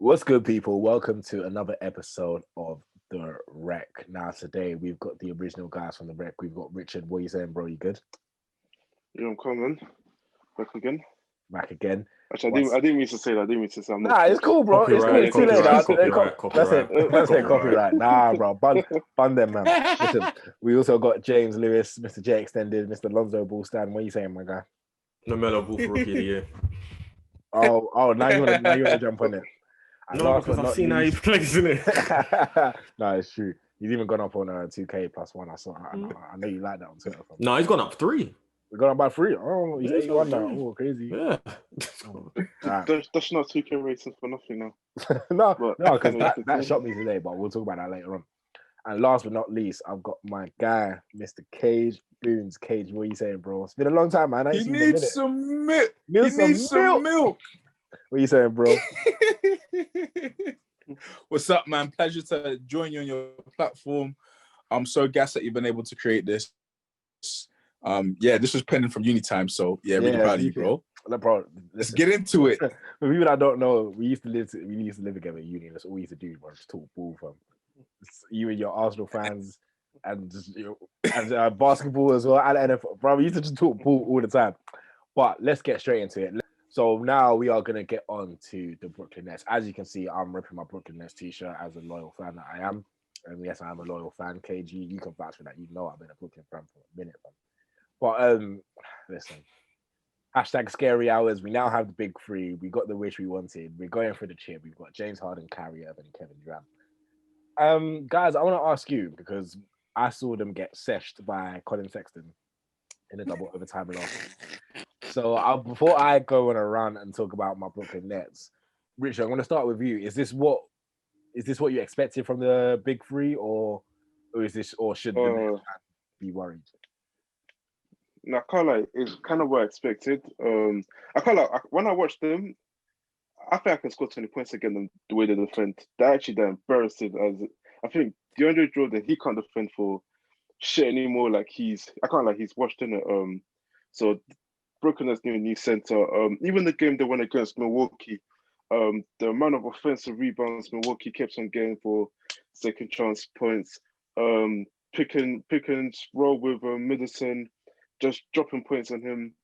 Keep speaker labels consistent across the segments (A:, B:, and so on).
A: What's good, people? Welcome to another episode of The Rec. Now, today we've got the original guys from The Rec. We've got Richard. What are you saying, bro? You good?
B: Yeah, I'm coming. Back again.
A: Back again.
B: Actually, I didn't mean to say that. I didn't mean to say I'm not.
A: Nah, it's cool, bro. It's cool. It's too late now. That's it. That's it. Copyright. Nah, bro. Bun them, man. Listen, we also got James Lewis, Mr. J Extended, Mr. Lonzo Ballstan. What are you saying, my guy?
C: LaMelo Ball for Rookie of the Year.
A: Oh, now you want to jump on it. And
C: no, because I've seen how he plays in it.
A: No, it's true. He's even gone up on 2K +1. I saw. I know you like that on Twitter.
C: No, he's gone up 3.
A: We're going up by 3. Oh, he's 81 now. Oh, crazy.
C: Yeah.
B: That's not 2K racing for nothing now.
A: no, because that shot me today, but we'll talk about that later on. And last but not least, I've got my guy, Mr. Cage Boons. Cage, what are you saying, bro? It's been a long time, man.
D: He needs some milk.
A: He needs some milk. What are you saying, bro?
D: What's up, man? Pleasure to join you on your platform. I'm so gassed that you've been able to create this. This was pending from uni time, so really proud of you, bro.
A: Bro,
D: let's get into it.
A: For people that don't know, we used to live together at uni. That's all we used to do, bro. Just talk ball from you and your Arsenal fans, and just and basketball as well, and NFL. Bro, we used to just talk ball all the time. But let's get straight into it. So now we are gonna get on to the Brooklyn Nets. As you can see, I'm ripping my Brooklyn Nets t-shirt as a loyal fan that I am. And yes, I am a loyal fan. KG, you can vouch for that. You know I've been a Brooklyn fan for a minute, man. But listen, hashtag scary hours. We now have the big three. We got the wish we wanted. We're going for the chip. We've got James Harden, Kyrie Irving, and Kevin Durant. Guys, I want to ask you because I saw them get seshed by Colin Sexton in a double overtime loss. So before I go on a run and talk about my Brooklyn Nets, Richard, I'm going to start with you. Is this what you expected from the big three, or should the Nets be worried?
B: No, I can't lie. It's kind of what I expected. I can't lie. When I watched them, I think I can score 20 points against them the way they defend. They're embarrassed. As I think DeAndre Jordan, he can't defend for shit anymore. Like he's washed in it. So Brooklyn has new center. Even the game they won against Milwaukee, the amount of offensive rebounds Milwaukee kept on getting for second chance points. Pick and roll with Middleton, just dropping points on him.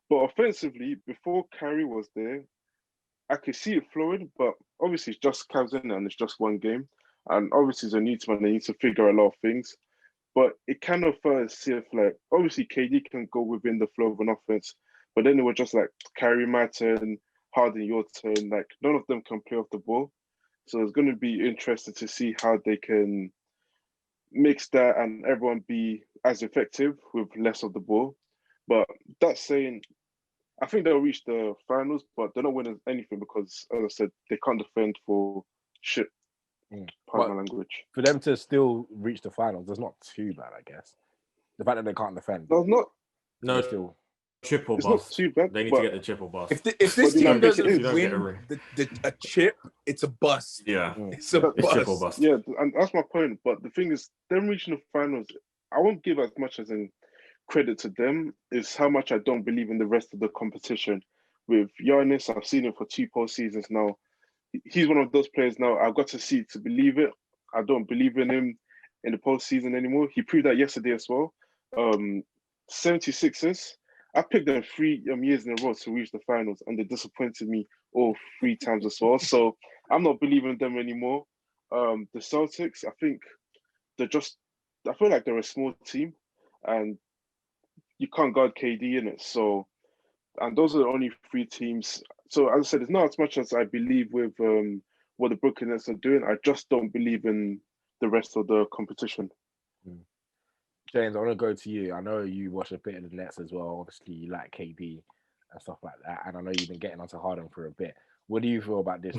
B: But offensively, before Kyrie was there, I could see it flowing, but obviously it's just Cavs in and it's just one game. And obviously it's a new team and they need to figure a lot of things. But it kind of felt as if, like, obviously KD can go within the flow of an offense, but then it was just like, Kyrie, my turn, Harden, your turn. Like, none of them can play off the ball. So it's going to be interesting to see how they can mix that and everyone be as effective with less of the ball. But that saying, I think they'll reach the finals, but they're not winning anything because, as I said, they can't defend for shit. Pardon my language.
A: For them to still reach the finals, that's not too bad, I guess. The fact that they can't defend.
B: No, it's not.
C: No,
A: still.
C: Triple
B: It's
C: bust.
B: not too bad.
C: They need to get the triple bust.
D: If this team doesn't
C: win
D: a chip, it's a bust.
C: Yeah,
D: it's a bust.
C: Triple bust.
B: Yeah, and that's my point. But the thing is, them reaching the finals, I won't give as much as in credit to them. Is how much I don't believe in the rest of the competition. With Giannis, I've seen him for 2 postseasons now. He's one of those players now. I've got to see to believe it. I don't believe in him in the postseason anymore. He proved that yesterday as well. 76ers. I picked them 3 years in a row to reach the finals, and they disappointed me all 3 times as well. So I'm not believing them anymore. The Celtics, I think I feel like they're a small team, and you can't guard KD in it. So, and those are the only 3 teams. So as I said, it's not as much as I believe with what the Brooklyn Nets are doing. I just don't believe in the rest of the competition.
A: James, I want to go to you. I know you watch a bit of the Nets as well. Obviously, you like KD and stuff like that. And I know you've been getting onto Harden for a bit. What do you feel about this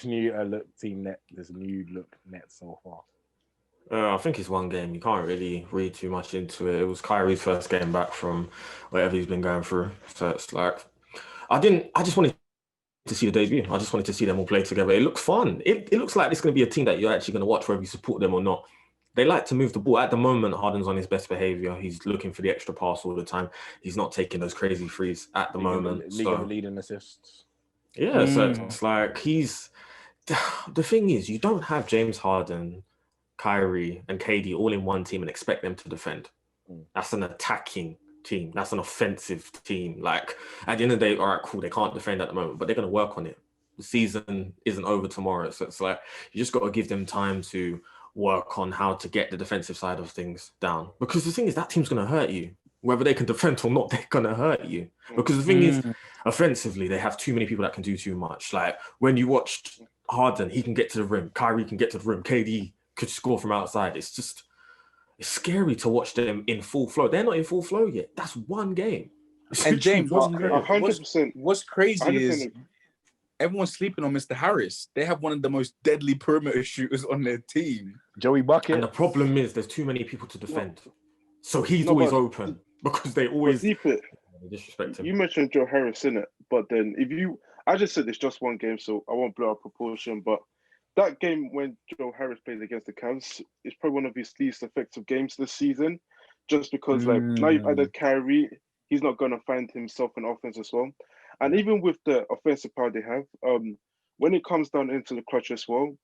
A: new look team net, this new look Nets so far?
C: I think it's one game. You can't really read too much into it. It was Kyrie's first game back from whatever he's been going through. So it's like, I just wanted to see the debut. I just wanted to see them all play together. It looks fun. It looks like it's going to be a team that you're actually going to watch whether you support them or not. They like to move the ball. At the moment, Harden's on his best behavior. He's looking for the extra pass all the time. He's not taking those crazy threes at the moment.
A: League of leading assists.
C: Yeah, so it's like he's the thing is, you don't have James Harden, Kyrie, and KD all in one team and expect them to defend. That's an attacking team. That's an offensive team. Like, at the end of the day, all right, cool, they can't defend at the moment, but they're going to work on it. The season isn't over tomorrow. So it's like, you just got to give them time to work on how to get the defensive side of things down. Because the thing is, that team's going to hurt you. Whether they can defend or not, they're going to hurt you. Because the thing is, offensively, they have too many people that can do too much. Like, when you watched Harden, he can get to the rim. Kyrie can get to the rim. KD could score from outside. It's scary to watch them in full flow. They're not in full flow yet. That's one game.
D: And James,
B: 100%.
D: What's crazy
B: 100%.
D: is everyone's sleeping on Mr. Harris. They have one of the most deadly perimeter shooters on their team.
A: Joey Bucket.
C: And the problem is there's too many people to defend. So he's always open because they always disrespect him.
B: You mentioned Joe Harris, innit? But then I just said it's just one game, so I won't blow out proportion, but that game when Joe Harris played against the Cavs is probably one of his least effective games this season, just because like now you've added Kyrie, he's not going to find himself in offense as well. And even with the offensive power they have, when it comes down into the clutch as well,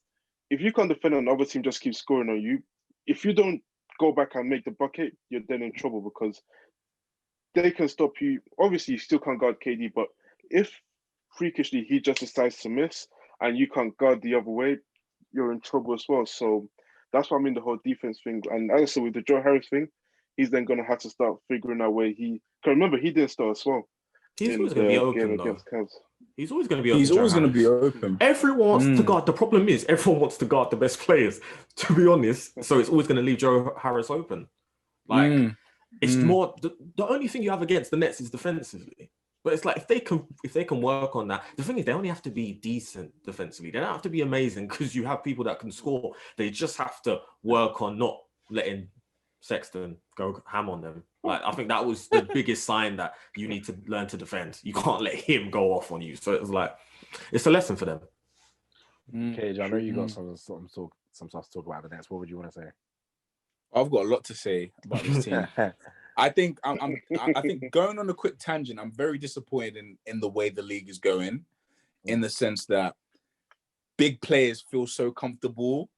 B: if you can't defend and the other team just keeps scoring on you, if you don't go back and make the bucket, you're then in trouble because they can stop you. Obviously, you still can't guard KD, but if freakishly he just decides to miss and you can't guard the other way, you're in trouble as well. So that's what I mean, the whole defense thing. And as I said, with the Joe Harris thing, he's then going to have to start figuring out where can remember, he didn't start as well.
C: He's always going to be open, though. He's always going to be open.
D: He's always going to be open.
C: Everyone wants to guard. The problem is everyone wants to guard the best players, to be honest. So it's always going to leave Joe Harris open. Like, it's more... The only thing you have against the Nets is defensively. But it's like, if they can work on that, the thing is, they only have to be decent defensively. They don't have to be amazing because you have people that can score. They just have to work on not letting Sexton go ham on them. Like, I think that was the biggest sign that you need to learn to defend. You can't let him go off on you. So it was like, it's a lesson for them.
A: Cage, I know you got some stuff to talk about the Nets. What would you want to say?
D: I've got a lot to say about this team. I think I think going on a quick tangent, I'm very disappointed in the way the league is going, in the sense that big players feel so comfortable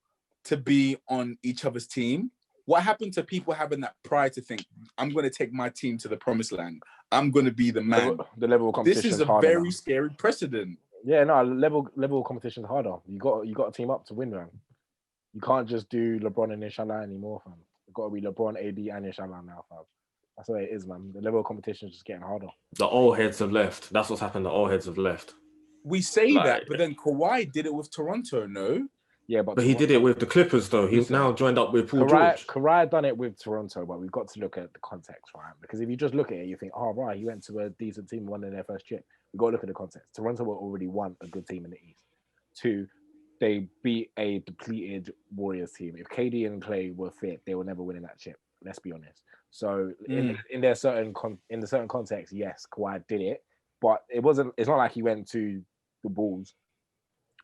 D: to be on each other's team. What happened to people having that pride to think, I'm going to take my team to the promised land. I'm going to be the man.
A: The level of competition.
D: This is a very scary precedent.
A: Yeah, no, level of competition is harder. You got to team up to win, man. You can't just do LeBron and Inshallah anymore, fam. You've got to be LeBron, AD, and Inshallah now, fam. That's the way it is, man. The level of competition is just getting harder.
C: The old heads have left. That's what's happened. The old heads have left.
D: We say that, but then Kawhi did it with Toronto, no?
A: Yeah, but
C: he did it with the Clippers, though. He's now joined up with Paul George.
A: Kawhi done it with Toronto, but we've got to look at the context, right? Because if you just look at it, you think, oh, right, he went to a decent team, won in their first chip. We've got to look at the context. Toronto were already one, a good team in the East. 2, they beat a depleted Warriors team. If KD and Clay were fit, they were never winning that chip. Let's be honest. So in the certain context, yes, Kawhi did it, but it wasn't. It's not like he went to the Bulls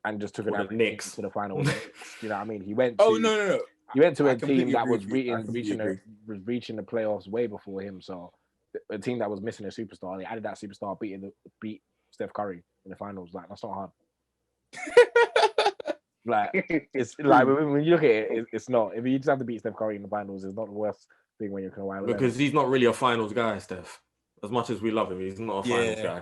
A: and just took it out
C: Knicks
A: to the final. You know what I mean? He went.
D: No.
A: He went to a team that was reaching the playoffs way before him. So a team that was missing a superstar, they added that superstar, beat Steph Curry in the finals. Like, that's not hard. Like, it's like when you look at it, it's not. If you just have to beat Steph Curry in the finals, it's not the worst thing when you're Kawhi.
C: Because he's not really a finals guy, Steph. As much as we love him, he's not a finals guy.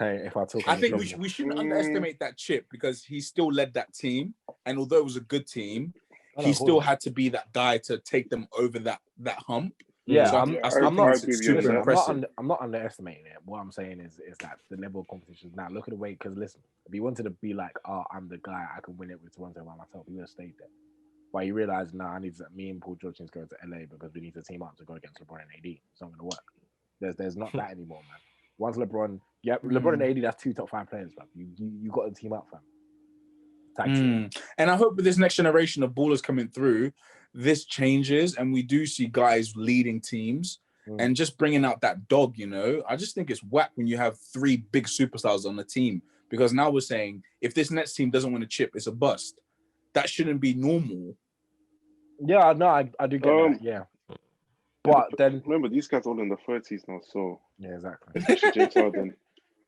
D: I think we shouldn't underestimate that chip, because he still led that team, and although it was a good team, he still had to be that guy to take them over that hump.
A: Yeah,
D: so I'm
A: not underestimating it. What I'm saying is that the level of competition now. Look at the way, because listen, if he wanted to be like, oh, I'm the guy, I can win it with Toronto by myself, he would have stayed there. But he realized, me and Paul George need to go to LA because we need to team up to go against LeBron and AD. It's not going to work. There's not that anymore, man. Once LeBron and AD, that's 2 top 5 players, fam. You got to team up, fam.
D: And I hope with this next generation of ballers coming through, this changes and we do see guys leading teams and just bringing out that dog, you know. I just think it's whack when you have 3 big superstars on the team, because now we're saying if this Nets team doesn't win a chip, it's a bust. That shouldn't be normal.
A: Yeah, no, I do get that, yeah. But then
B: remember, these guys are all in their 30s now, so
A: yeah, exactly.
B: Especially James Harden,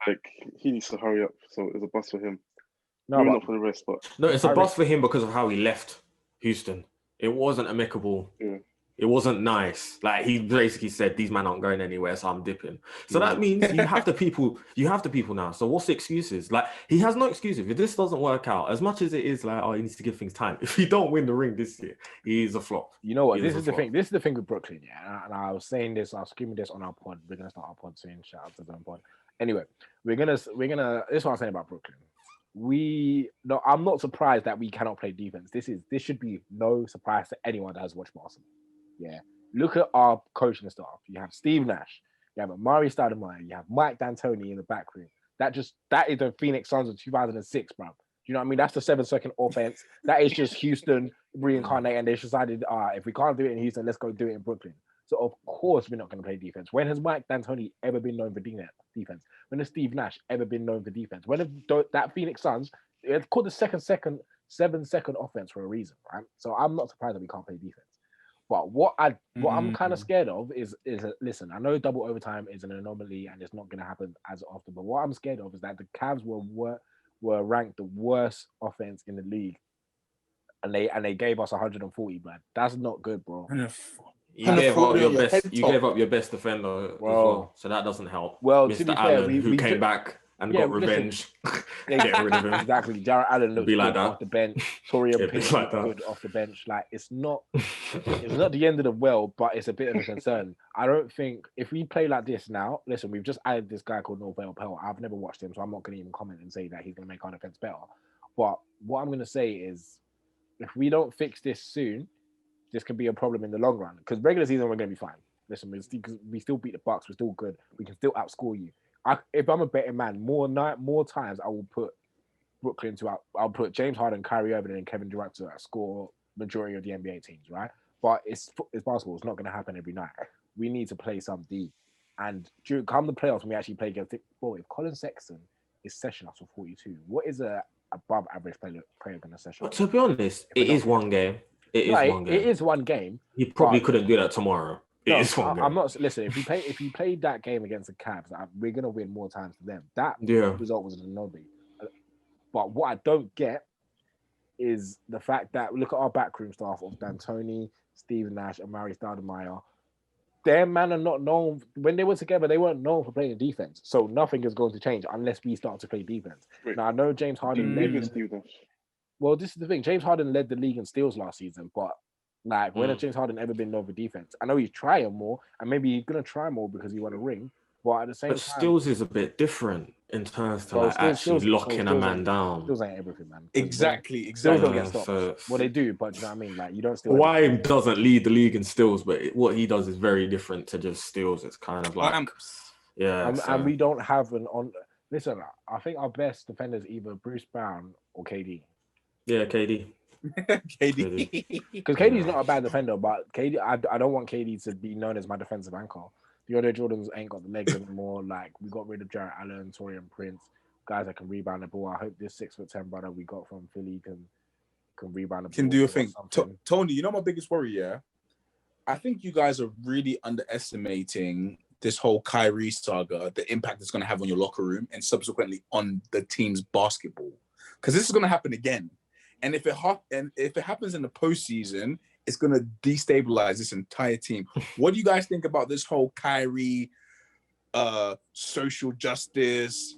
B: like, he needs to hurry up. So it's a bust for him.
A: No,
B: Maybe
A: but
B: not for the rest, but
C: No, it's a
A: Kyrie-
C: bust for him because of how he left Houston. It wasn't amicable.
B: Yeah.
C: It wasn't nice. Like he basically said, "These men aren't going anywhere, so I'm dipping." So that means you have the people. You have the people now. So what's the excuses? Like he has no excuses. If this doesn't work out, as much as it is like, oh, he needs to give things time. If he don't win the ring this year, he's a flop.
A: you know what?
C: He
A: This
C: a
A: is the
C: flop.
A: thing. This is the thing with Brooklyn, yeah. And I was saying this. I was screaming this on our pod. We're gonna start our pod soon. Shout out to Zone Pod. Anyway, we're gonna. This is what I'm saying about Brooklyn. I'm not surprised that we cannot play defense. This should be no surprise to anyone that has watched basketball. Yeah. Look at our coaching staff. You have Steve Nash, you have Amari Stoudemire, you have Mike D'Antoni in the back room. That is the Phoenix Suns of 2006, bro. Do you know what I mean? That's the 7-second offense. That is just Houston reincarnate, and they decided, if we can't do it in Houston, let's go do it in Brooklyn. So of course we're not going to play defense. When has Mike D'Antoni ever been known for defense? When has Steve Nash ever been known for defense? When have that Phoenix Suns? It's called the 7-second offense for a reason, right? So I'm not surprised that we can't play defense. But what I'm kind of scared of is listen, I know double overtime is an anomaly and it's not going to happen as often. But what I'm scared of is that the Cavs were ranked the worst offense in the league, and they gave us 140, man. That's not good, bro.
C: You gave up your best. You gave up your best defender as well, so that doesn't help.
A: Well,
C: Mr.
A: to be
C: Allen,
A: fair,
C: who came back and got revenge,
A: get
C: rid of him.
A: Exactly. Jarrett Allen looks
C: Be like
A: good
C: that.
A: off the bench. Torian Prince
C: like
A: looks good off the bench. Like it's not the end of the world, but it's a bit of a concern. I don't think if we play like this now. Listen, we've just added this guy called Norvell Pell. I've never watched him, so I'm not going to even comment and say that he's going to make our defense better. But what I'm going to say is, if we don't fix this soon, this can be a problem in the long run. Because regular season we're going to be fine. Listen, we still beat the Bucks. We're still good. We can still outscore you. If I'm a betting man, more times I will put Brooklyn I'll put James Harden, Kyrie Irving, and Kevin Durant to score majority of the NBA teams, right? But it's basketball. It's not going to happen every night. We need to play some D. And come the playoffs, when we actually play against it, bro, if Colin Sexton is session us for 42, what is a above average player going to session?
C: But to be honest, it is one game. It is one game. He probably couldn't do that tomorrow. It's one game.
A: I'm not. Listen, if you played that game against the Cavs, we're gonna win more times than them. That result was an anomaly. But what I don't get is the fact that look at our backroom staff of D'Antoni, Steve Nash, and Amari Stoudemire. Their men are not known when they were together. They weren't known for playing defense, so nothing is going to change unless we start to play defense.
B: Wait,
A: now I know James Harden. Well, this is the thing. James Harden led the league in steals last season, but like, when has James Harden ever been known for defense? I know he's trying more, and maybe he's gonna try more because he won a ring. But at the same time,
C: steals is a bit different in terms to actually locking a man down.
A: Steals ain't everything, man.
D: Exactly.
A: Steals don't get stopped. Well, they do, but you know what I mean. Like, you don't steal.
C: Why doesn't lead the league in steals, but what he does is very different to just steals. It's kind of like,
A: and we don't have an on. Listen, I think our best defender is either Bruce Brown or KD.
C: Yeah, KD.
D: KD.
A: Because KD's not a bad defender, but KD, I don't want KD to be known as my defensive anchor. The other Jordans ain't got the legs anymore. Like, we got rid of Jarrett Allen, Torian Prince, guys that can rebound the ball. I hope this 6'10" brother we got from Philly can rebound the ball.
D: Can do a thing. Tony, you know my biggest worry, yeah? I think you guys are really underestimating this whole Kyrie saga, the impact it's going to have on your locker room and subsequently on the team's basketball. Because this is going to happen again. And if it happens in the postseason, it's going to destabilize this entire team. What do you guys think about this whole Kyrie social justice,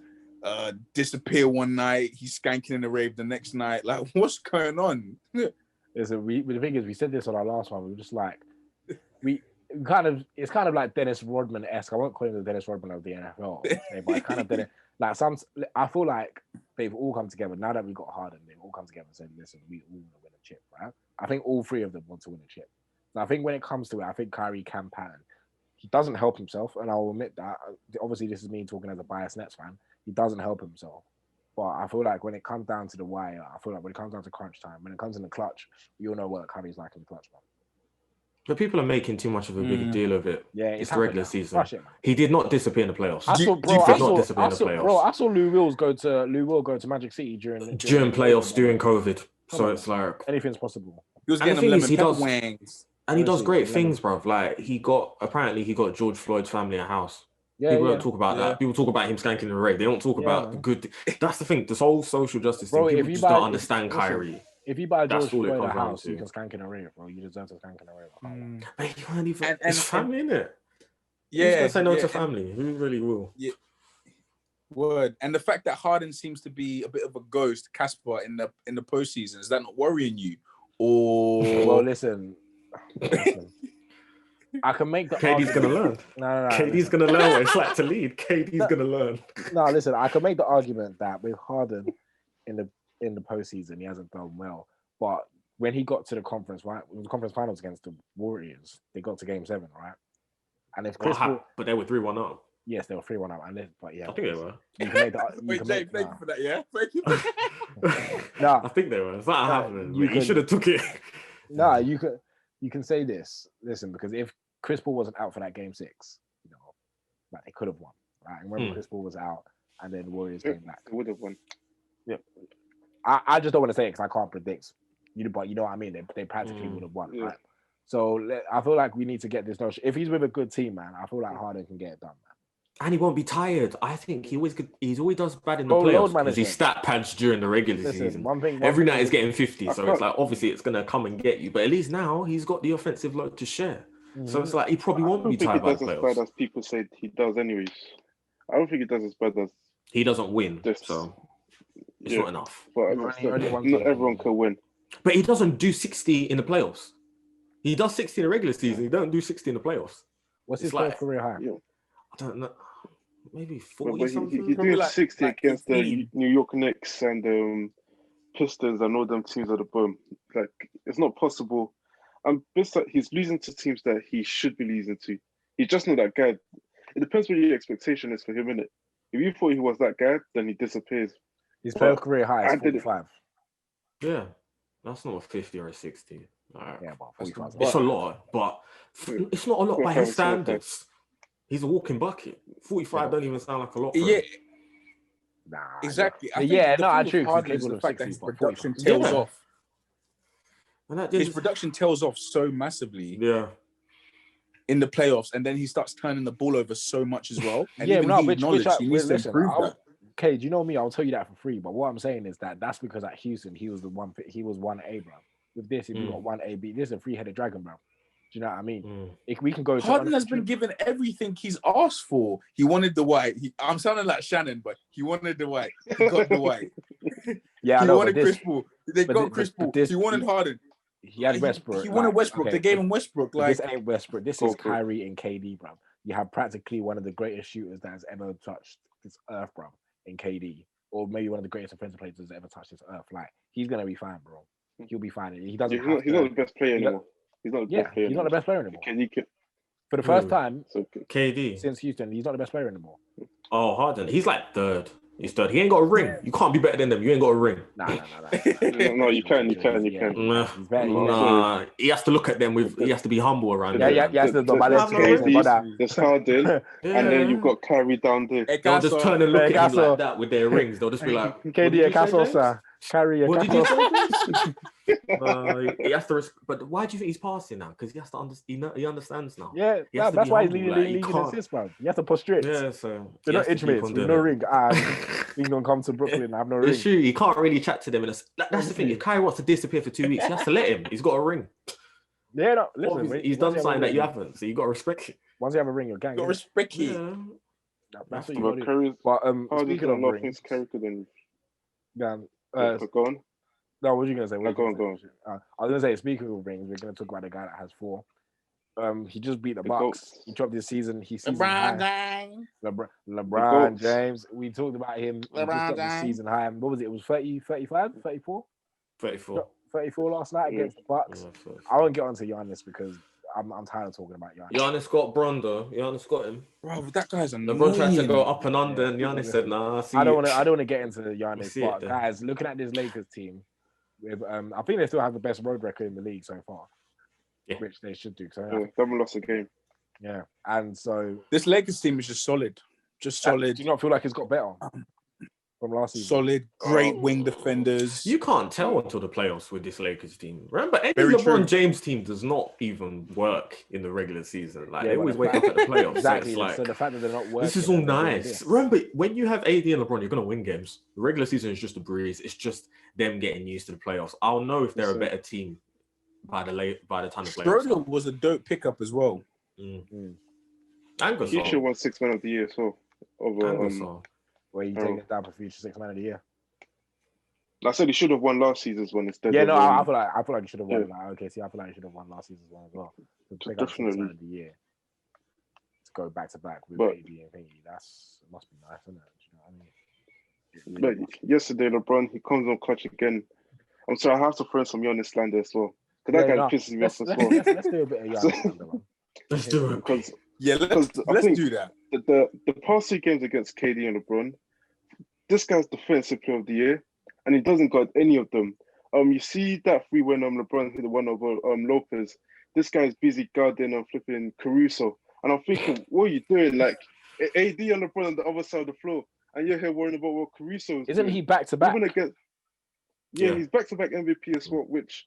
D: disappear one night, he's skanking in the rave the next night? Like, what's going on?
A: The thing is, we said this on our last one. We were just like, it's kind of like Dennis Rodman-esque. I won't call him the Dennis Rodman of the NFL, but it's kind of Dennis. Like I feel like they've all come together now that we got Harden. They've all come together and said, "Listen, we all want to win a chip, right?" I think all three of them want to win a chip. So I think when it comes to it, I think Kyrie can pattern. He doesn't help himself, and I'll admit that. Obviously, this is me talking as a biased Nets fan. He doesn't help himself. But I feel like when it comes down to the wire, I feel like when it comes down to crunch time, when it comes in the clutch, we all know what Kyrie's like in the clutch, man.
C: But people are making too much of a big deal of it.
A: Yeah,
C: it's regular season.
A: It,
C: he did not disappear in the playoffs.
A: I saw Lou Will go to Magic City during
C: playoffs, during COVID. So it's like
A: anything's possible.
D: He was getting lemon pepper wings.
C: And he does great things, bro. Like he got George Floyd's family a house. People don't talk about that. People talk about him skanking the Ray. They don't talk about the good. That's the thing. This whole social justice thing. People just don't understand Kyrie.
A: If you buy George Floyd a house,
C: to.
A: you can skank in a rave, bro. You deserve to skank in a rave.
C: But you can't even. It's family, innit?
D: Yeah.
C: Who's gonna say no to family? Who really will?
D: Yeah. Word. And the fact that Harden seems to be a bit of a ghost, Casper, in the postseason, is that not worrying you? Or
A: well, listen. I can make the
C: KD's
A: argument.
C: gonna learn.
A: No.
C: KD's gonna learn what it's like to lead. KD's gonna learn.
A: No, listen. I can make the argument that with Harden in the postseason, he hasn't done well. But when he got to the conference, right, the conference finals against the Warriors, they got to Game 7, right? And if Chris Paul,
C: but they were 3-1 up.
A: Yes, they were 3-1 up. But yeah,
C: I think they were.
A: You can make the,
D: Wait, James, thank you for that. Yeah, thank you.
A: No,
C: I think they were. It's not happening. You should have took it.
A: No, you can say this. Listen, because if Chris Paul wasn't out for that Game 6, like they could have won, right? And remember, Chris Paul was out, and then the Warriors came back.
B: They would have won.
A: Yeah, I just don't want to say it because I can't predict. But you know what I mean. They practically would have won, right? So I feel like we need to get this notion. If he's with a good team, man, I feel like Harden can get it done, man.
C: And he won't be tired. I think he always does bad in the playoffs because he stat pads during the regular season. Every night he's getting 50, so it's like obviously it's gonna come and get you. But at least now he's got the offensive load to share. So it's like he probably won't be tired by the playoffs.
B: I don't think he does as bad as people say he does, anyways. I don't think he does as bad as
C: he doesn't win. So it's not enough.
B: But not everyone can win.
C: But he doesn't do 60 in the playoffs. He does 60 in the regular season. He don't do 60 in the playoffs.
A: What's his career high?
C: I don't know. Maybe 40 something.
B: He did 60 against the New York Knicks and Pistons and all them teams at the bottom. Like, it's not possible. And he's losing to teams that he should be losing to. He's just not that guy. It depends what your expectation is for him, innit? If you thought he was that guy, then he disappears.
A: His career high is 45.
C: Yeah. That's not a 50 or a 60. Right.
A: Yeah, but 45.
C: It's a lot, but it's not a lot by his standards. He's a walking bucket. 45 don't even sound like a lot for him.
A: Nah,
D: exactly.
A: I true.
D: The fact that his production tails off. His production tails off so massively.
C: Yeah.
D: In the playoffs, and then he starts turning the ball over so much as well. And
A: he
D: needs to improve that.
A: Okay, do you know me? I'll tell you that for free. But what I'm saying is that's because at Houston he was 1A, bro. With this, if you got 1A, this is a 3-headed dragon, bro. Do you know what I mean? If we can go.
D: Harden has been given everything he's asked for. He wanted the white. I'm sounding like Shannon, but he wanted the white. He got the white.
A: Yeah,
D: he wanted Chris Paul. They got Chris Paul. He wanted Harden.
A: He had Westbrook.
D: He wanted Westbrook. They gave him Westbrook. Like,
A: this ain't Westbrook. This is Kyrie and KD, bro. You have practically one of the greatest shooters that has ever touched this earth, bro, in KD, or maybe one of the greatest offensive players that's ever touched this earth. Like, he's gonna be fine, bro. He'll be fine. He doesn't.
B: He's not the best player anymore. He's not the best player
A: anymore. For the first time
C: KD
A: since Houston, he's not the best player anymore.
C: Oh, Harden. He's like third. He's third. He ain't got a ring. You can't be better than them. You ain't got a ring.
B: Nah. No, you can.
C: Nah, he has to look at them with. He has to be humble around them.
A: Yeah. There's
B: Harden, and then you've got Kyrie down there.
C: They'll just turn and look at him like that with their rings. They'll just be like,
A: KD Castle, sir. Kyrie
C: what did you say? He has to. But why do you think he's passing now? Because he has to understand. He understands now.
A: Yeah, that's why he's leading the league in assists, man. You have to push straight.
C: Yeah, so
A: they're not intimates with no ring. He's gonna come to Brooklyn. I have no ring.
C: It's true. He can't really chat to them. That's the thing. If Kyrie wants to disappear for 2 weeks, you have to let him. He's got a ring.
A: Yeah, no. Listen,
C: he's done something that you haven't, so you got to respect it.
A: Once you have a ring, you're gang.
D: Got to respect it.
C: Yeah.
A: That's what you got to do. But speaking of rings,
B: go on.
A: No, what were you gonna say?
B: Go on.
A: I was gonna say, speaking of rings, we're gonna talk about the guy that has 4. He just beat the Bucks. He dropped this season. He's LeBron James. We talked about him. He just dropped the season high. What was it? It was 30, 35, 34? 34 last night against the Bucks. Yeah, I won't get onto Giannis because I'm tired of talking about Giannis.
C: Giannis got Brondo. Giannis got him.
D: Bro, that guy's annoying.
C: LeBron tried to go up and under, and Giannis said, "Nah."
A: I don't want to get into Giannis, but guys, looking at this Lakers team, with I think they still have the best road record in the league so far, which they should do. So
B: haven't lost a game.
A: Yeah, and so
D: this Lakers team is just solid. Do you
A: not feel like it's got better? from last season.
D: Solid, great wing defenders.
C: You can't tell until the playoffs with this Lakers team. Remember, any
D: Very
C: LeBron
D: true.
C: James team does not even work in the regular season. Like,
A: Yeah,
C: they
A: but
C: always
A: the
C: wake
A: fact-
C: up at the playoffs.
A: Exactly.
C: So it's like,
A: So the fact that they're not working.
C: this is all
A: and they're doing
C: nice.
A: this.
C: Remember, when you have AD and LeBron, you're going to win games. The regular season is just a breeze. It's just them getting used to the playoffs. I'll know if they're a better team by the time the playoffs
D: Schroeder
C: start.
D: was a dope pickup as well.
C: And
B: He should have
C: Gasol.
B: won 6 Man of the Year as well. Over,
C: And Gasol.
A: Where you take it down for future 6 Man of the Year.
B: I said he should have won last season's one instead.
A: Yeah,
B: of,
A: no, I feel like he should have won.
B: yeah.
A: Like, okay, see, I feel like he should have won last season's one as well. To pick up 6
B: Definitely.
A: Man of the Year. To go back to back with
B: But-
A: AD and Thingy. It must be nice, isn't it? Do you know what I mean? It really
B: But
A: must.
B: yesterday, LeBron, he comes on clutch again. I'm sorry, I have to throw in some Giannis slander as well. Because that guy pisses me off as well.
A: Let's do a bit of Giannis slander, man.
C: Let's do it.
B: Because
D: Yeah,
B: Because I
D: let's
B: think-
D: do that.
B: the past 2 games against KD and LeBron, this guy's defensive player of the year, and he doesn't got any of them. You see that free when LeBron hit the one over Lopez. This guy's busy guarding and flipping Caruso, and I'm thinking, what are you doing? Like AD and LeBron on the other side of the floor, and you're here worrying about what Caruso is
A: Isn't
B: doing.
A: he back to back?
B: Even against, yeah,
C: Yeah.
B: he's back-to-back MVP as well, which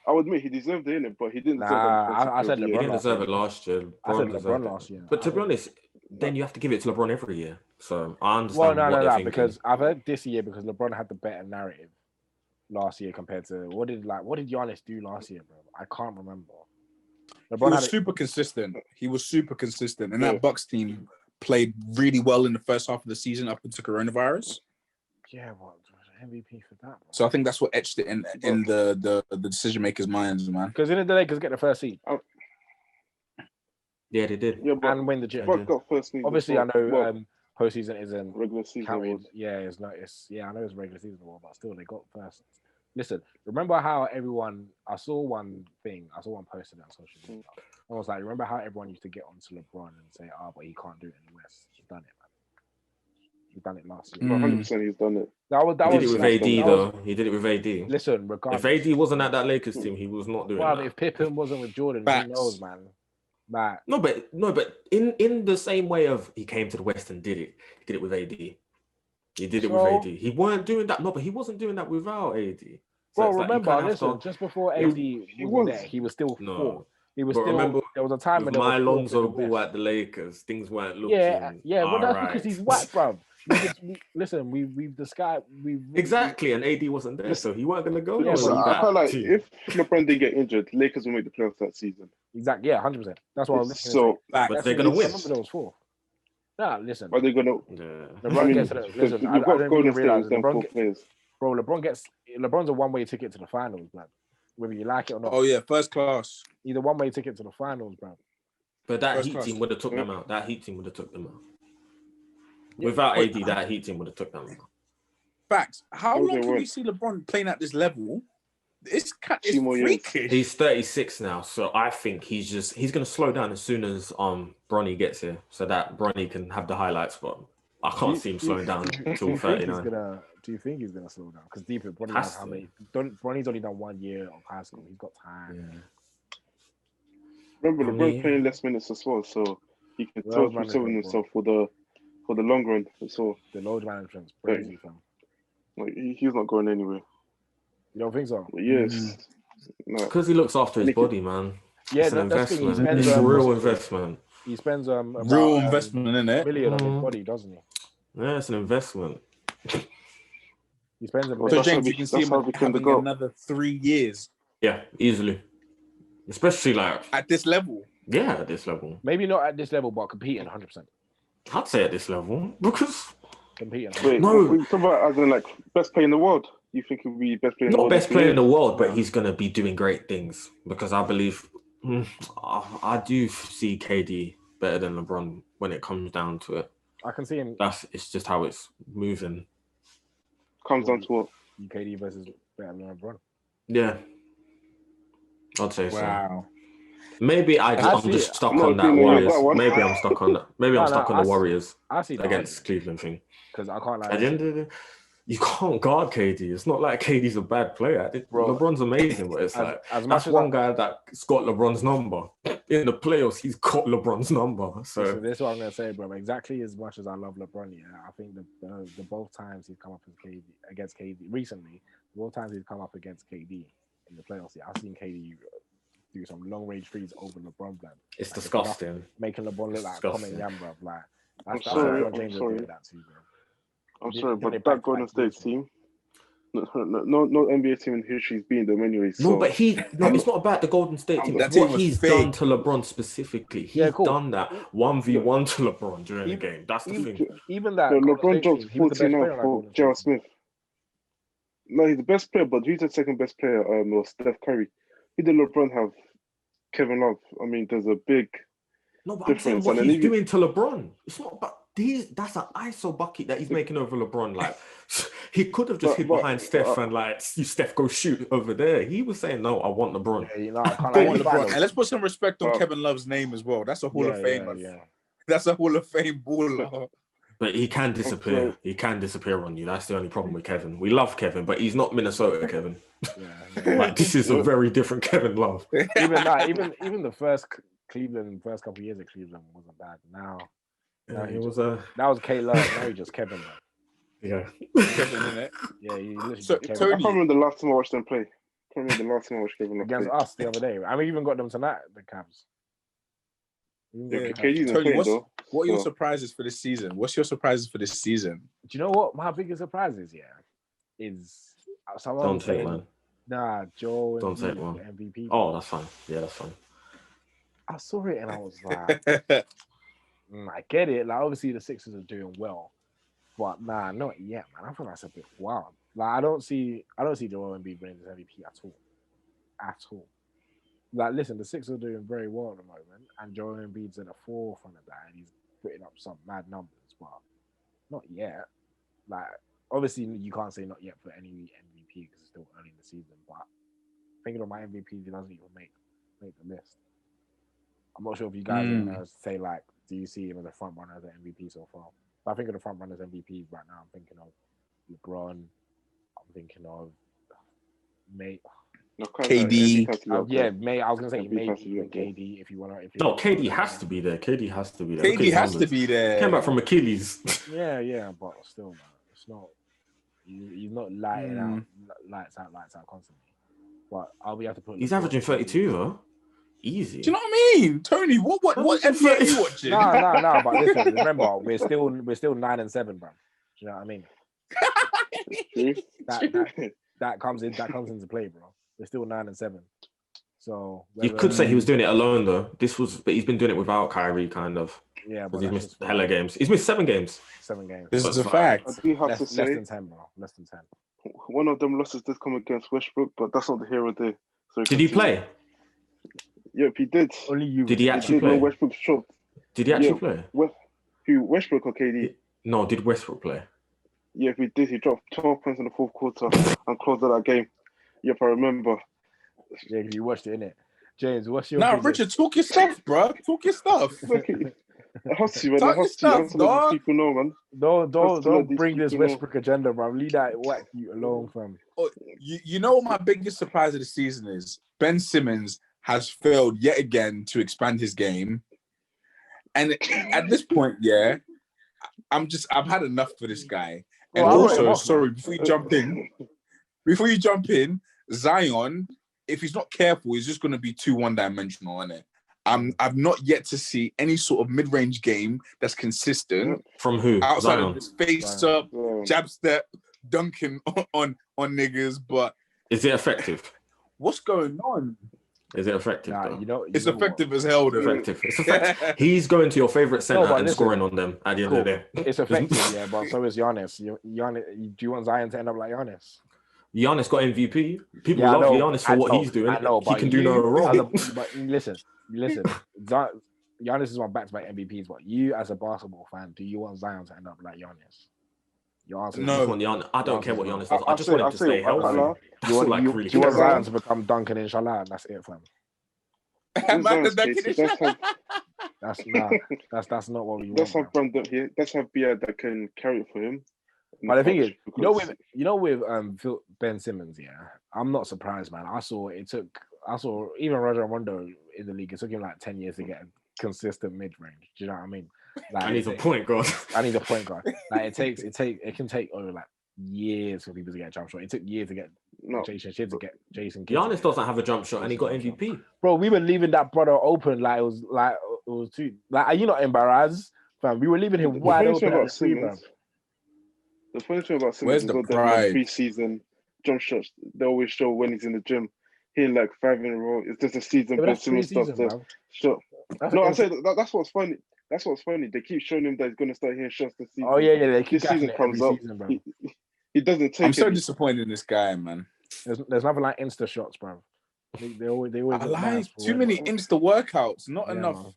B: I would admit he deserved it, innit? But he didn't deserve
A: Nah, I said
B: it.
C: He
A: LeBron
C: didn't
A: last
C: deserve
A: year.
C: it last year.
A: I said
C: deserved
A: LeBron
C: it.
A: last year.
C: But to be honest, then you have to give it to LeBron every year. So I understand
A: Well,
C: what
A: no,
C: they're thinking.
A: because I've heard this year because LeBron had the better narrative last year compared to what did Giannis do last year, bro? I can't remember.
D: He
A: LeBron
D: was
A: had
D: super consistent. He was super consistent, and
B: Yeah.
D: that Bucks team played really well in the first half of the season up into coronavirus.
A: yeah, what MVP for that? Bro?
D: So I think that's what etched it in the decision makers' minds, man.
A: Because in the Lakers get the first seed
C: Yeah, they did.
B: Yeah, but
A: and win the chip.
B: Buck got first seed.
A: Obviously, I know
B: Well,
A: postseason isn't
B: regular season
A: counted.
B: was.
A: Yeah, it's not. I know it's regular season award, but still they got first. Listen, remember how everyone? I saw one posted on social media. I was like, remember how everyone used to get onto LeBron and say, but he can't do it in the West. He's done it, man. He's done it last year.
B: 100% he's done it.
A: That
C: He did
A: was
C: it with
A: like-
C: AD
A: that was-
C: though. He did it with AD.
A: Listen,
C: If
A: regardless.
C: AD wasn't at that Lakers team, he was not doing
A: Well,
C: that.
A: if Pippen wasn't with Jordan,
D: Facts.
A: who knows, man? Like,
C: No, but in the same way of he came to the West and did it. He did it with AD. He did it with
A: So-
C: AD. He weren't doing that. No, but he wasn't doing that without AD. So
A: bro,
C: it's like you
A: remember,
C: kinda have
A: listen,
C: to-
A: just before AD was
B: was.
A: there, he was still
C: No.
A: fourth. He was
C: But
A: still.
C: remember,
A: There was a time when
C: with
A: there
C: my
A: was fourth
C: Lonzo
A: in the
C: ball
A: West.
C: at the Lakers, things weren't looking.
A: Yeah, but that's because
C: alright.
A: he's whack, bro. Listen, we've discussed.
C: Exactly, and AD wasn't there, so he weren't gonna go.
A: Yeah,
C: nowhere
B: So
A: but
C: with
B: I
C: that
B: felt like
C: team.
B: if LeBron didn't get injured, Lakers will make the playoffs that season.
A: Exactly, yeah, 100%. That's what I was listening
B: So,
C: But they're gonna
A: I
C: win.
A: remember there was four. Nah, listen.
B: are they gonna?
C: Yeah.
A: LeBron
B: I mean,
A: gets to the, listen.
B: you've
A: I
B: got
A: don't even
B: Golden State
A: realize
B: with them
A: LeBron
B: 4
A: gets,
B: players.
A: bro. LeBron's a one-way ticket to the finals, man. Whether you like it or not,
D: Oh yeah, first class.
A: he's a one-way ticket to the finals, bro.
C: But that
D: First
C: Heat
D: class.
C: team would have took them out. That Heat team would have took them out.
A: Yeah.
C: Without
D: Wait,
C: AD, that Heat team would have took them out.
D: Facts. How
B: Oh,
D: long
B: they
D: can we
B: weren't.
D: see LeBron playing at this level? It's
B: 2 more years.
D: freakish.
C: He's 36 now, so I think he's gonna slow down as soon as Bronny gets here, so that Bronny can have the highlights. But I can't see him slowing down till 39.
A: Do you think he's gonna slow down? Because deep in Bronny
C: Has
A: knows how
C: to.
A: many. Bronny's only done 1 year of high school. He's got time.
B: Remember,
C: I
B: LeBron's
C: mean-
B: playing less minutes as well, so he can
A: Well,
B: tell
A: man,
B: himself
A: bro.
B: himself for the long run. So
A: The load management's crazy, fam.
B: like, he's not going anywhere.
A: You don't think so?
B: But yes, no.
C: Because he looks after his
B: Nicky.
C: body, man.
A: Yeah,
C: It's an
A: that's the thing. He
C: investment.
A: spends,
C: It's a real investment.
A: He spends about,
D: Real investment in
A: $1
D: it.
A: million on his
C: Mm.
A: body, doesn't he?
C: Yeah, it's an investment.
A: He spends a
B: Well,
D: So
B: that's
A: million.
B: how
D: James, you
B: we-
D: can see
B: that's how
D: him
B: we became the
D: having
B: GOAT.
D: another 3 years
C: Yeah, easily. Especially like,
D: at this level.
C: yeah, at this level.
A: Maybe not at this level, but competing 100%.
C: I'd say at this level because
A: Competing.
B: Wait,
C: No.
B: we talk about as in like best player in the world. You think he'll be best player in the
C: not
B: world?
C: best player in the world, but
B: Yeah.
C: he's gonna be doing great things because I believe I do see KD better than LeBron when it comes down to it.
A: I can see him
C: It's just how it's moving.
B: Comes down to what?
A: UKD versus better than LeBron.
C: Yeah, I'd say so.
D: Wow.
C: Maybe
A: I
C: I'm
A: see
C: just
A: it.
C: stuck
B: I'm not
C: on that
B: agreeing with
C: Warriors.
B: that one.
C: Maybe I'm stuck on that. Maybe I'm
A: No,
C: stuck
A: no,
C: on
A: I
C: the
A: see-
C: Warriors
A: I see that
C: against Cleveland thing.
A: because I can't lie.
C: At the end of the day, You can't guard KD. It's not like KD's a bad player.
A: Bro,
C: LeBron's amazing, but it's like
A: as much
C: that's
A: as
C: one guy that's got LeBron's number. In the playoffs, he's got LeBron's number. So
A: this is what I'm gonna say, bro. Exactly as much as I love LeBron, yeah, I think the both times he's come up against KD recently, both times he's come up against KD in the playoffs, yeah, I've seen KD do some long range threes over LeBron, man.
C: it's
A: Like,
C: disgusting.
A: Making LeBron look like Common Yam, bro. Like that's
B: sorry,
A: LeBron James doing that too, bro.
B: I'm
A: He
B: sorry,
A: did
B: but
A: it
B: that
A: back to
B: Golden
A: back
B: State
A: years,
B: team, no NBA team in history's beating them anyway.
C: No,
B: So
C: but it's not about the Golden State team.
D: That
C: It's
D: team
C: what
D: was
C: he's
D: fake.
C: done to LeBron specifically. He's
A: cool.
C: done that 1v1 to LeBron during the game. That's the thing.
A: Even that
B: LeBron
A: Golden State
B: dropped
A: team, he was the
B: 14
A: best player
B: out
A: on that
B: for
A: Golden
B: J.R.
A: State team.
B: Smith. No, he's the best player, but who's the second best player? Was Steph Curry. Who did LeBron have? Kevin Love. I mean, there's a big
C: No, but I'm saying
B: difference.
C: what
B: And
C: he's
B: then
C: doing to LeBron. It's not about that's an ISO bucket that he's making over LeBron. Like he could have just hid behind Steph and like Steph go shoot over there. He was saying, "No, I want LeBron."
A: Yeah, you know, I can't
D: I
A: like
D: want
A: in
D: LeBron.
A: finals.
D: And let's put some respect on Kevin Love's name as well. That's a Hall of Fame.
A: Yeah.
D: That's a Hall of Fame baller.
C: But he can disappear. He can disappear on you. That's the only problem with Kevin. We love Kevin, but he's not Minnesota Kevin.
A: Yeah.
C: Like this is a very different Kevin Love.
A: Even the first couple of years at Cleveland wasn't bad. Now
C: It was
A: that was K Love. Now he's just Kevin. Man.
C: yeah.
D: Kevin, innit?
A: Yeah, he literally
D: So,
A: just Kevin.
D: Tony-
B: I can't remember the last time I watched them play. I can't remember the last time I watched Kevin Love
A: Against
B: play.
A: us the other day. I mean, we even got them tonight. The Cavs.
B: Yeah,
A: Do
B: KD didn't
D: Tony,
B: play,
D: what are your
B: So-
D: surprises for this season? What's your surprises for this season?
A: you know what my biggest surprise is? Yeah, is someone
C: Don't
A: was
C: take
A: saying,
C: one.
A: nah, Joe
C: Don't take
A: Embiid
C: one.
A: for MVP.
C: Oh, that's fine. Yeah, that's fine.
A: I saw it and I was like, I get it. Like obviously the Sixers are doing well, but nah, not yet, man. I feel that's a bit wild. Like I don't see Joel Embiid winning this MVP at all. Like listen, the Sixers are doing very well at the moment, and Joel Embiid's at the forefront of that, and he's putting up some mad numbers, but not yet. Like obviously you can't say not yet for any MVP because it's still early in the season. But thinking of my MVP, he doesn't even make the list. I'm not sure if you guys are gonna say like, do you see him as a front runner as an MVP so far? But I think of the front runners MVPs right now. I'm thinking of LeBron. I'm thinking of May.
B: No,
D: KD.
A: May. I was gonna say
B: Embiid has to
A: maybe
B: be up there.
A: KD if you want to.
C: No, KD has to be there. KD has to be there. Look at
D: KD
C: his
D: has to
C: numbers.
D: be there.
C: Came back from Achilles.
A: Yeah, but still, man, it's not. He's not lights out constantly. But I'll be able to put.
C: He's averaging 32 though. Easy.
D: Do you know what I mean, Tony? What NBA are you watching?
A: No. But listen, remember, we're still 9-7, bro. Do you know what I mean? That comes into play, bro. We're still 9-7. So
C: You could say he was doing it alone though. But he's been doing it without Kyrie, kind of.
A: Yeah,
C: Because
A: but
C: he's missed hella games. He's missed 7 games.
A: 7 games.
D: This is a
C: But-
D: fact.
B: I do have to
A: Less
B: say,
A: than 10, bro. Less than 10.
B: one of them losses did come against Westbrook, but that's not the hero there. So
C: Did he play?
B: Yep, he did.
A: Only you.
C: Did he actually
B: Did when
C: play?
B: Westbrook shot.
C: Did he actually
B: Yeah.
C: play?
B: Who, Westbrook or KD?
C: No, did Westbrook play?
B: Yeah, he did. He dropped 12 points in the fourth quarter and closed out that game. Yep, I remember.
A: Yeah, you watched it, innit? James, what's your
D: Nah,
A: biggest-
D: Richard, talk your stuff, bro. Talk your stuff.
B: It has to, man.
D: Talk
B: It has to.
D: your
B: I have to
D: stuff,
B: let
D: dog.
B: these people know, man.
A: Don't
B: let these
A: bring this
B: people know.
A: Westbrook agenda, bro. Leave that whack you alone, fam.
D: Oh, you know what my biggest surprise of the season is? Ben Simmons has failed yet again to expand his game. And at this point, yeah, I've had enough for this guy. And
A: Well, I wrote him
D: also,
A: off,
D: sorry,
A: man.
D: before you jump in, Zion, if he's not careful, he's just going to be too one-dimensional, innit? I've not yet to see any sort of mid-range game that's consistent
C: From who?
D: outside
C: Zion.
D: of this face-up, jab step, dunking on niggas. But
C: Is it effective?
D: what's going on?
C: Is it effective?
A: Nah,
C: though?
D: It's
A: know what?
D: effective as hell, though.
C: Effective. It's effective. He's going to your favorite center
A: but
C: and
A: listen,
C: scoring on them at the end of the day.
A: It's effective, yeah, but so is Giannis. Giannis. Do you want Zion to end up like Giannis?
C: Giannis got MVP. People
A: Yeah, I
C: love
A: know,
C: Giannis for
A: I
C: what
A: know,
C: he's doing.
A: I know,
C: He
A: but
C: can do no wrong.
A: But listen. Giannis is one back-to-back MVPs, but you as a basketball fan, do you want Zion to end up like Giannis? Your answer is
D: No.
C: I just want Giannis. I don't care what Giannis does. I
B: I'll
C: just
B: say-
C: want him
B: I'll
C: to
B: say-
C: stay
B: I'll
C: healthy.
B: allow-
C: That's all I
A: you
C: really
A: want
C: care
A: Zion
C: about.
A: to become Duncan, inshallah, and that's it, fam.
B: In Zion's case,
A: That's not what we want.
B: Let's have
A: bro.
B: Brandon here. Let's have Beard that can carry it for him.
A: But the thing is,
B: because
A: with Ben Simmons, yeah, I'm not surprised, man. I saw even Rajon Rondo in the league. It took him like 10 years to get a consistent mid range. Do you know what I mean? Like,
C: I need a point guard.
A: I need a point guard. Like it can take over like years for people to get a jump shot. It took years to get Jason Kidd to get Jason Kidd.
C: Giannis doesn't have a jump shot, and he got MVP.
A: Bro, we were leaving that brother open like it was too. Like, are you not embarrassed, fam? We were leaving him wide open at the three, bro.
B: The funny thing about
D: Where's
B: Simmons is
D: the
B: that
D: pride?
B: Pre-season jump shots they always show when he's in the gym. He like 5 in a row. It's just a season.
A: Yeah,
B: Ben Simmons starts to shot. No, I said that's what's funny. That's what's funny. They keep showing him that he's gonna start hitting shots this season.
A: Oh yeah, they keep
B: this season comes up.
A: Season, bro.
B: He doesn't take.
D: I'm so disappointed in this guy, man.
A: There's nothing like Insta shots, bro. They always.
D: I like too many Insta workouts. Not enough.
A: Man.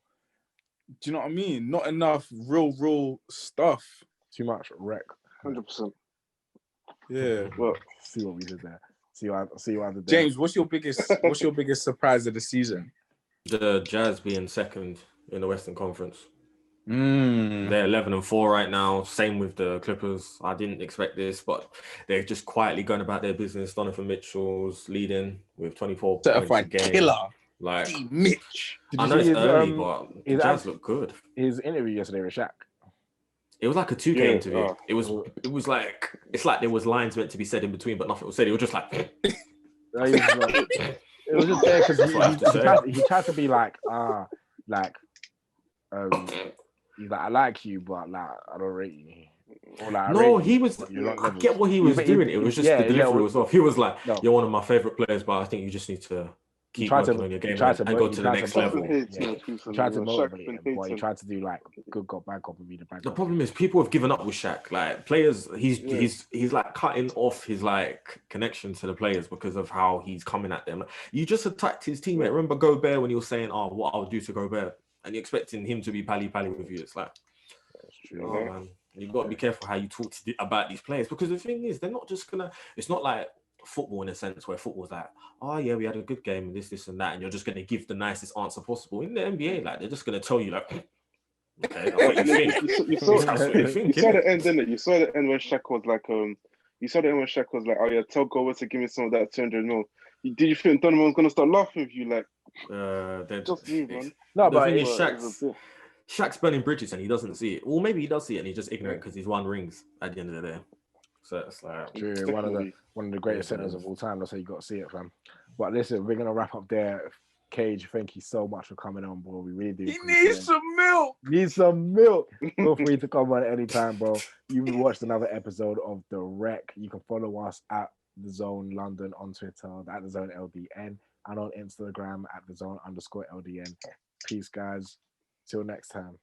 D: Do you know what I mean? Not enough real stuff.
A: Too much wreck.
B: 100%.
D: Yeah.
B: Well,
A: see what we did there. See what I did there.
D: James, what's your biggest surprise of the season?
C: The Jazz being second in the Western Conference. They're 11-4 right now. Same with the Clippers. I didn't expect this, but they're just quietly going about their business. Donovan Mitchell's leading with 24
D: certified
C: points a game.
D: Killer.
C: Like
D: Mitch.
C: I know it's early, but the Jazz look good.
A: His interview yesterday with Shaq.
C: It was like a 2K interview. It was like it's like there was lines meant to be said in between, but nothing was said. It was just like
A: it was just there because he tried to be like he's like, I like you, but like I don't rate you. Or, like,
C: no, he was. I get what he was doing. It was just the delivery was off. He was like, "You're one of my favorite players, but I think you just need to keep working on your game and go to the next level."
A: He tried to motivate him, but he tried to do like good cop, bad cop, and be the bad cop.
C: The problem is people have given up with Shaq. Like players, he's like cutting off his like connection to the players because of how he's coming at them. You just attacked his teammate. Remember Gobert when he was saying, "Oh, what I'll do to Gobert," and you're expecting him to be pally with you. It's like,
A: that's true.
C: Oh, man. You've got to be careful how you talk about these players because the thing is, they're not just gonna. It's not like football in a sense where football's like, oh yeah, we had a good game, this and that, and you're just gonna give the nicest answer possible. In the NBA, like they're just gonna tell you like, okay, that's what you think.
B: You saw the end, didn't it? You saw the end when Shaq was like, oh yeah, tell Gobert to give me some of that 200 mil. Did you think Donovan was gonna start laughing with you like? Just move, man.
C: No, but Shaq's burning bridges and he doesn't see it. Well, maybe he does see it and he's just ignorant because he's won rings at the end of the day. So it's like
A: true, one of the greatest centers of all time. That's how you got to see it, fam. But listen, we're gonna wrap up there. Cage, thank you so much for coming on, bro. We really do.
D: He needs some milk.
A: Feel free to come on anytime, bro. You've watched another episode of The Wreck. You can follow us at the Zone London on Twitter, at the Zone LDN, and on Instagram at the Zone _LDN. Peace, guys. Till next time.